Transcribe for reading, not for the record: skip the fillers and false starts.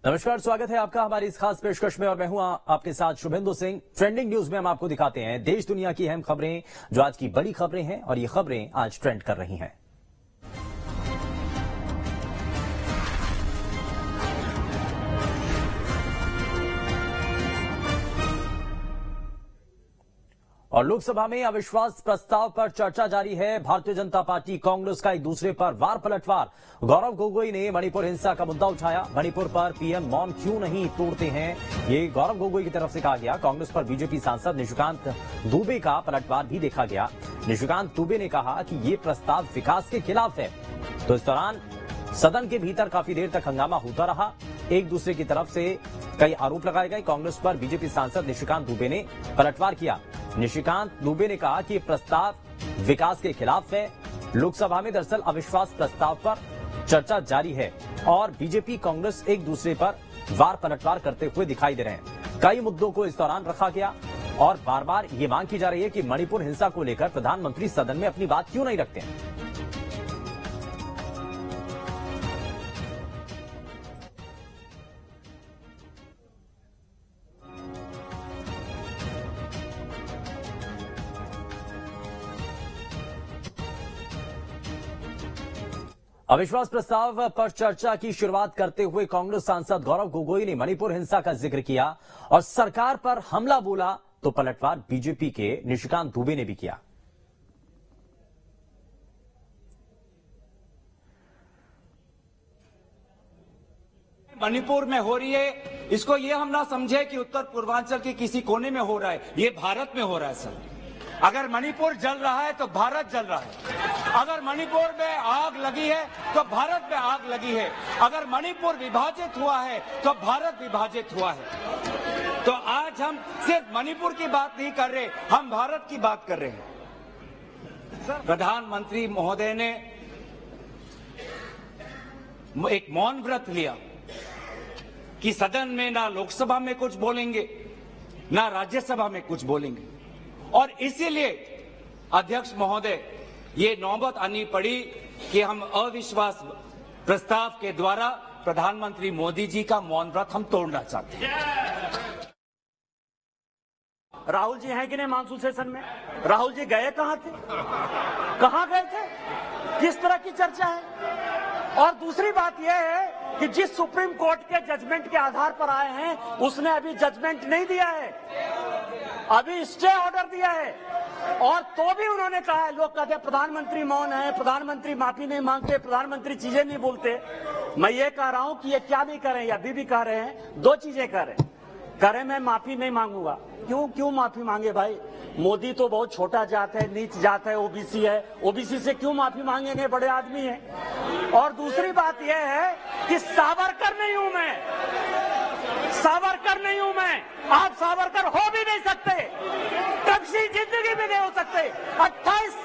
नमस्कार, स्वागत है आपका हमारी इस खास पेशकश में और मैं हूं आपके साथ शुभेंदु सिंह। ट्रेंडिंग न्यूज में हम आपको दिखाते हैं देश दुनिया की अहम खबरें, जो आज की बड़ी खबरें हैं और ये खबरें आज ट्रेंड कर रही हैं। और लोकसभा में अविश्वास प्रस्ताव पर चर्चा जारी है। भारतीय जनता पार्टी कांग्रेस का एक दूसरे पर वार पलटवार। गौरव गोगोई ने मणिपुर हिंसा का मुद्दा उठाया। मणिपुर पर पीएम मौन क्यों नहीं तोड़ते हैं, ये गौरव गोगोई की तरफ से कहा गया। कांग्रेस पर बीजेपी सांसद निशिकांत दुबे का पलटवार भी देखा गया। निशिकांत दुबे ने कहा कि ये प्रस्ताव विकास के खिलाफ है। तो इस दौरान सदन के भीतर काफी देर तक हंगामा होता रहा। एक दूसरे की तरफ से कई आरोप लगाए गए। कांग्रेस पर बीजेपी सांसद निशिकांत दुबे ने पलटवार किया। निशिकांत दुबे ने कहा कि प्रस्ताव विकास के खिलाफ है। लोकसभा में दरअसल अविश्वास प्रस्ताव पर चर्चा जारी है और बीजेपी कांग्रेस एक दूसरे पर वार पलटवार करते हुए दिखाई दे रहे हैं। कई मुद्दों को इस दौरान रखा गया और बार बार ये मांग की जा रही है कि मणिपुर हिंसा को लेकर प्रधानमंत्री सदन में अपनी बात क्यों नहीं रखते हैं। अविश्वास प्रस्ताव पर चर्चा की शुरुआत करते हुए कांग्रेस सांसद गौरव गोगोई ने मणिपुर हिंसा का जिक्र किया और सरकार पर हमला बोला। तो पलटवार बीजेपी के निशिकांत दुबे ने भी किया। मणिपुर में हो रही है, इसको ये हम ना समझे कि उत्तर पूर्वांचल के किसी कोने में हो रहा है, ये भारत में हो रहा है सर। अगर मणिपुर जल रहा है तो भारत जल रहा है। अगर मणिपुर में आग लगी है तो भारत में आग लगी है। अगर मणिपुर विभाजित हुआ है तो भारत विभाजित हुआ है। तो आज हम सिर्फ मणिपुर की बात नहीं कर रहे, हम भारत की बात कर रहे हैं। प्रधानमंत्री महोदय ने एक मौन व्रत लिया कि सदन में ना लोकसभा में कुछ बोलेंगे ना राज्यसभा में कुछ बोलेंगे, और इसीलिए अध्यक्ष महोदय ये नौबत आनी पड़ी कि हम अविश्वास प्रस्ताव के द्वारा प्रधानमंत्री मोदी जी का मौन व्रत हम तोड़ना चाहते हैं। राहुल जी हैं कि नहीं मानसून सेशन में? राहुल जी गए कहां थे? कहां गए थे? किस तरह की चर्चा है? और दूसरी बात यह है कि जिस सुप्रीम कोर्ट के जजमेंट के आधार पर आए हैं उसने अभी जजमेंट नहीं दिया है, अभी स्टे ऑर्डर दिया है। और तो भी उन्होंने कहा है, लोग कहते हैं प्रधानमंत्री मौन है, प्रधानमंत्री माफी नहीं मांगते, प्रधानमंत्री चीजें नहीं बोलते। मैं ये कह रहा हूं कि ये क्या भी करें, या अभी भी कह रहे हैं, दो चीजें करें मैं माफी नहीं मांगूंगा। क्यों माफी मांगे भाई? मोदी तो बहुत छोटा जात है, नीच जात है, ओबीसी है। ओबीसी से क्यों माफी मांगेंगे? बड़े आदमी हैं। और दूसरी बात यह है कि सावरकर नहीं हूं मैं, सावरकर नहीं हूं मैं। आप सावरकर हो भी नहीं सकते, टपसी जिंदगी में नहीं हो सकते। 28